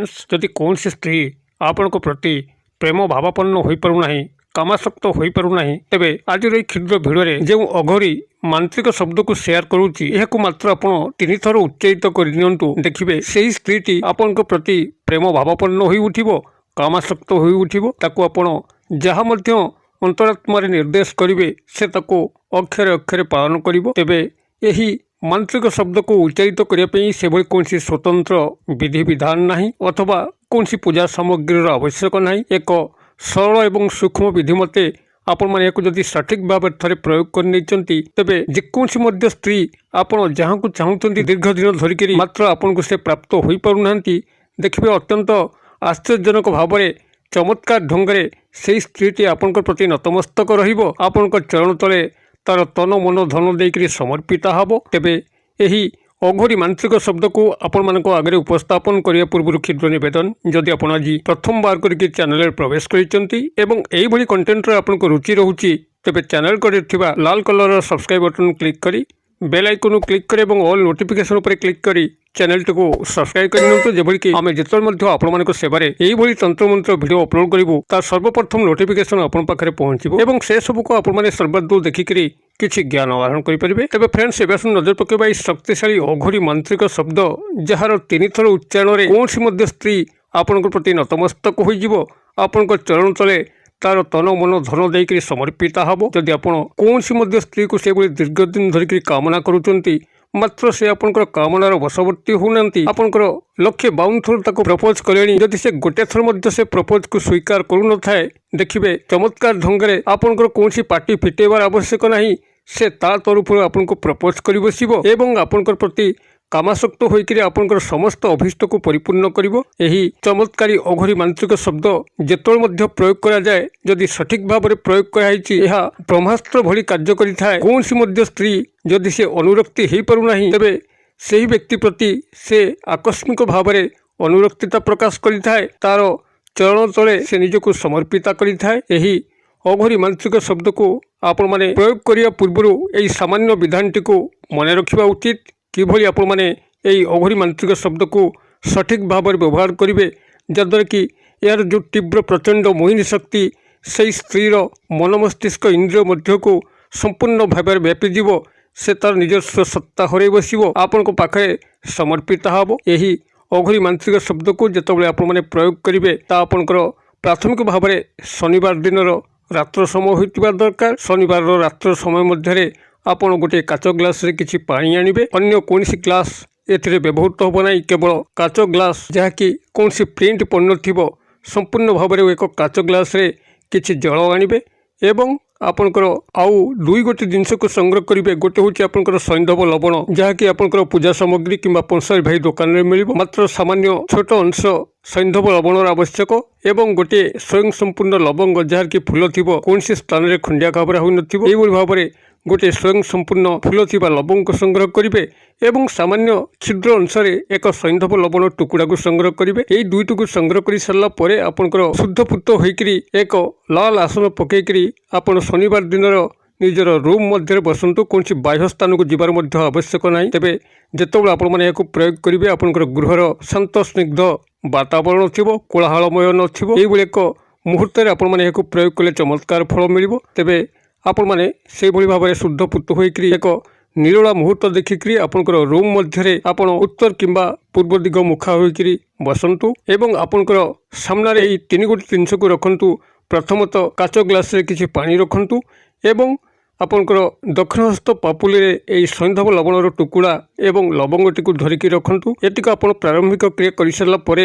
Friends जदि कौन सी स्त्री आपण प्रति प्रेम भावापन्न हो पारुना कामासक्त हो पारुना तेबे आज क्षुद्र भिडियो जो अघोरी मांत्रिक शब्द को शेयर करुच्ची यह मात्र आपण 3 थर उच्चारित करनियंतु देखिबे सेही स्त्रीटी आपण प्रति प्रेम भावापन्न हो उठिबो कामासक्त हो उठिबो ताकू आपण जहाँ मध्य अंतरात्मा निर्देश करिवे से ताको अक्षरे अक्षरे पालन करिवो तेबे यही मांत्रिक शब्द को उच्चारित करने से कौन स्वतंत्र विधि विधान नहीं अथवा कौन पूजा सामग्री आवश्यक नहीं एक सरल एवं सूक्ष्म विधि मते आपण मैंने जदि सठिक भाव थे प्रयोग कर तेबे जेकोसी स्त्री आपण जहाँ को चाहते दीर्घ दिन धरिक मात्र आपन को से प्राप्त हो पारना देखिए अत्यंत आश्चर्यजनक भाव में चमत्कार ढंगे से स्त्रीटी आपण प्रति नतमस्तक आपण चरण तले तार तन मन धन देकर समर्पित हम तेबे यही अघोरी मांत्रिक शब्द को आपण मान आगे उपस्थापन करने पूर्व क्षुद्र निवेदन जदि आप आज प्रथम बार करके चैनल प्रवेश कर कंटेंट आपन को रुचि रोचे तेबे चैनल कर लाल कलर सब्सक्राइब बटन क्लिक करी बेल आइकन क्लिक करें और ऑल नोटिफिकेशन पर क्लिक करी चैनल टी को सब्सक्राइब करनी जेभली कि आम जिते आपण सेवार यही तंत्र मंत्र वीडियो अपलोड करूँ तार सर्वप्रथम नोटिफिकेशन आपण पाखे पहुँचो से सब को आपण सर्वादूर देखिक किसी ज्ञान आहरण करेंगे तेज फ्रेंड्स एवं नजर पकेबा शक्तिशाली अघोरी मांत्रिक शब्द जार 3 थर उच्चारण कौन स्त्री आपण प्रति नतमस्तक हो चरण तले तार तन मन धन देकर समर्पित हम जदि आप कौन स्त्री को से दीर्घ दिन धरिक कामना करुँच मात्र से आपंकर कामनार वशवर्ती होना आपंकर 152 थर प्रपोज कले जदि से गोटे थर से प्रपोज को स्वीकार करू न देखिए चमत्कार ढंगे आपंकर कौन पार्टी फिटेबार आवश्यक नहीं से ता तरफ आपन को प्रपोज कर बसब एवं आपंकर प्रति कामासक्त होकर आपंकर समस्त अभीष्ट को परिपूर्ण करिवो एही चमत्कारी अघोरी मांत्रिक शब्द जेतोल प्रयोग करा जाए जदि सठिक भाव में प्रयोग कराई ब्रह्मास्त्र भली कार्य करिथाए कौन सी स्त्री जदि से अनुरक्ति हो पारुना तेबे सही व्यक्ति प्रति से आकस्मिक भाव में अनुरक्तिता प्रकाश करिथाए तार चरण तले से निजको समर्पित करिथाए एही अघोरी मांत्रिक शब्द को आपण माने प्रयोग करिया पूर्व यही सामान्य विधानटी को मन रखा उचित किभली आपण माने यही अघोरी मांत्रिक शब्द को सठिक भाव में व्यवहार करेंगे जद्वारा कि यार जो तीव्र प्रचंड मोहिनी शक्ति से स्त्रीर मन मस्तिष्क इंद्रिय मध्य को संपूर्ण भाव में व्यापीज से तार निजस्व सत्ता हर बस आपण पाखे समर्पित हम यही अघोरी मांत्रिक शब्द को जितेबाला आपण माने प्रयोग करेंगे आपंकर प्राथमिक भाव में शनिवार दिन रात्र समय होता दरकार शनिवार रात्र समय मध्य आपण गोटे काच ग्लास रे किछि पानी आनिबे अन्य कोनसी ग्लास एथिरे व्यवहृत होबो नाही केवल काच ग्लास जहाँकि कोनसी प्रिंट पड़नथिबो संपूर्ण भाव में एक काच ग्लास रे किछि जल आनिबे एवं आपणकर आउ 2 गोटे जिनस को संग्रह करेंगे गोटे हूँ आपंकर सैंधव लवण जहाँकि आपंकर पूजा सामग्री किंबा पंसारी भाई दुकान में मिल मात्र सामान्य छोट अंश सैंधव लवण आवश्यक एवं गोटे स्वयं संपूर्ण लवंग जहाँ कि फूल थी कौन स्थान में खंडिया खाबरा हो भाव में गोटे स्वयं संपूर्ण फूल थी लवंग को संग्रह करेंगे एवं सामान्य छिद्र अनुसार एक सैंधव लवण टुकुड़ा को संग्रह करेंगे यही 2टी को संग्रह कर सारा पर आपंकर शुद्धपूत होकर एक लाल आसन पकईकरी आपन शनिवार दिन निजर रूम मध्य बसतु कौन बाह्य स्थान को जीवार आवश्यक ना तेरे जितेबाला आपण मैंने प्रयोग करेंगे आपंकर गृहर शांत स्निग्ध वातावरण थी कोलाहलमय नई एक मुहूर्त आपण मैंने प्रयोग कले चमत्कार फल मिल तेरे आपण मैंने से भाव में शुद्धपूत होकर एक निरोला मुहूर्त देखिक आपंकर रूम मध्य आपण उत्तर किंबा पूर्व दिग मुखा होकर बसतु एवं आपंकर सामने 3 गोटी जिनस को रखु प्रथमतः काच ग्लास रे किछि पानी रखु एवं आपंकर दक्षिण हस्त पापुली यही सैंधव लवणर टुकुड़ा एवं लवंगटी को धरिकी रखु एटिक आपण प्रारंभिक क्रिया कर सारापर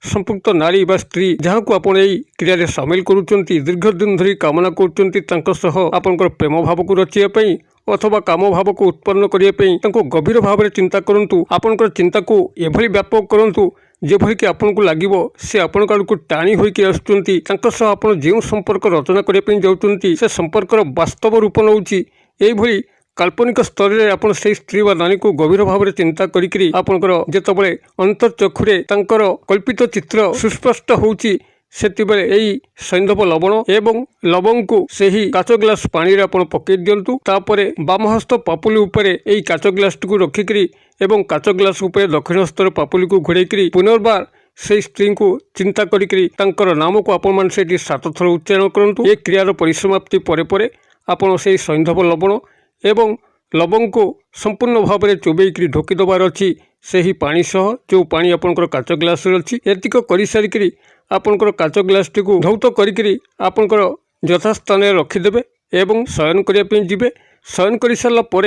संपुक्त नारी बा स्त्री जहाँ को आपण यही क्रिया सामिल करुँच दीर्घ दिन धरी कामना कर प्रेम भाव को रचापी अथवा काम भाव को उत्पन्न करने गभीर भाव में चिंता करूँ आपंकर चिंता को एभली व्यापक करूँ जेभली कि आपन को लगे से आपण को टाणी होकर आसुँच आप जो संपर्क रचना करने जाऊँच से संपर्क वास्तव रूप नौची यही काल्पनिक स्तर में आपन से स्त्री व नानी को गभीर भाव में चिंता करी आपंकर जितेबाला अंतर्चक्षुरे तांकर कल्पित चित्र सुस्पष्ट होउची सेतिबेले यही सैंधव लवण एवं लवंग को सही काच ग्लास पानी रे आपण पकई दियंतु तापरे बाम हस्त पापुली उपरे यही काच ग्लास को रखिकरी एवं काच ग्लास उपरे दक्षिण हस्तर पापुली को घोड़ेकरी पुनर्बार से स्त्री को चिंता करिकरी तांकर नाम को आपण मान सेठी 7 थर उच्चारण करंतु। ए क्रियार परिसमाप्ति परे परे आपण से सैंधव लवण एवं लवंग को संपूर्ण भाव में चोबेकरी ढोकी देवार अच्छी से ही पानी सह जो पानी आपंकर काच ग्लास अच्छी एतिक कर सारिकी आपंकर काच ग्लास टी धौत करिकरी आपंकर यथास्थान रखिदेवे एवं शयन करने जी शयन कर सारा पर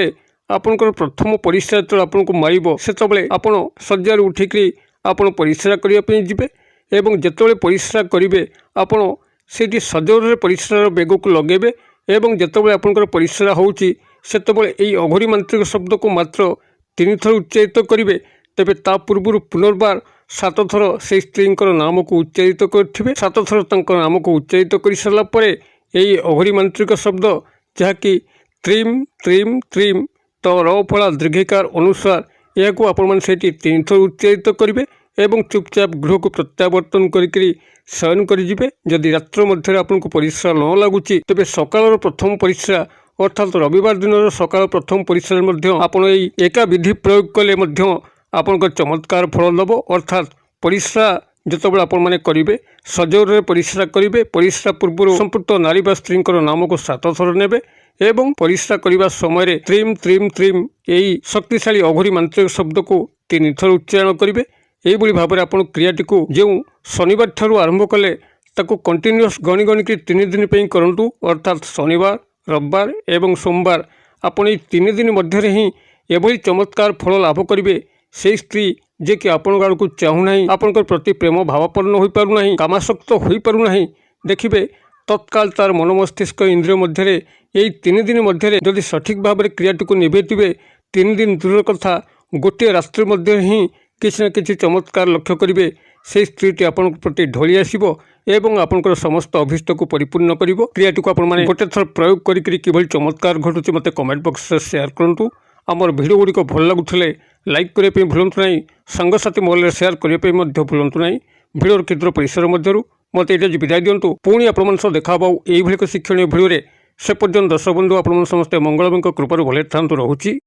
आपंकर प्रथम परिस्रा जो आपको मारिब से आपण शज्जार उठिकी आपण परिस्रा करने जी एवं जिते परिस्रा करेंगे आपण से सजोर परिस्रार बेग को लगेबे एवं जिते आपंकर परिस्रा होउची सेतबले एई अघोरी मांत्रिक शब्द को मात्र 3 थर उच्चारित करेंगे तेबे ता पूर्व पुनर्बार 7 थर से स्त्री नाम को उच्चारित करेंगे 7 थर तांकर नाम को उच्चारित कर सारा पर यही अघोरी मांत्रिक शब्द जहाँकि त्रीम त्रीम त्रीम तो र फला दीर्घिकार अनुसार यह आपण 3 थर उच्चारित करेंगे एवं चुपचाप गृह को प्रत्यावर्तन करी शयन करेंगे। जदि रात्र मध्य आपको परिस्रा न लगुच तेज सकाल प्रथम परिस्रा अर्थात रविवार दिन सकाल प्रथम परिस्रा आप एका विधि प्रयोग कले आपंकर चमत्कार फल दब अर्थात परिस्रा जितेबाला आपण मैंने करेंगे सजोर परिस्रा करेंगे परिस्रा पूर्व संपुक्त नारी बा स्त्री नाम को 7 थर नेबे एवं परिस्रा करने समय त्रीम त्रीम त्रीम यही शक्तिशाली अघोरी मांत्रिक शब्द को 3 थर उच्चारण करेंगे। यही भाव में आप क्रियाटी को जो शनिवार ठारू आरंभ कले ताको कंटिन्यूअस गणी गणिकी 3 दिन पर करंतु अर्थात शनिवार रविवार एवं सोमवार आपण 3 दिन मध्य ही एभली चमत्कार फल लाभ करेंगे। से स्त्री जे कि आपण आड़ को चाहूना आपण प्रति प्रेम भावापन्न हो पारना कामासक्त हो पारना देखिए तत्काल तार मन मस्तिष्क इंद्रिय मध्य यही 3 दिन मध्य जदि सठिक भाव में क्रियाटी को निभेदिवे 3 दिन दूर कथा गोटे रात्रि मध्य ही किसी न किसी चमत्कार लक्ष्य करेंगे। से स्त्रीटी आपण प्रति ढली आसब एवं आपंकर समस्त अभीष्ट को परिपूर्ण कर क्रियाटी को आपण मैंने गोटे थर प्रयोग करी किभली चमत्कार घटुचे मत कमेंट बॉक्स में शेयर करूँ। आमर भिडियो गुड़िक भल लगुले लाइक करने भूलु ना सांगसाथी महल शेयर करने भूलु ना भिडियोर क्षुद्र परिसर मध्य मत ये विदाय दिंतु पुणी आपण देखा यही एक शिक्षणीय भिडियो से पर्यंत दर्शक बंधु आपण समस्ते मंगलमय कृपार भले था रोचे।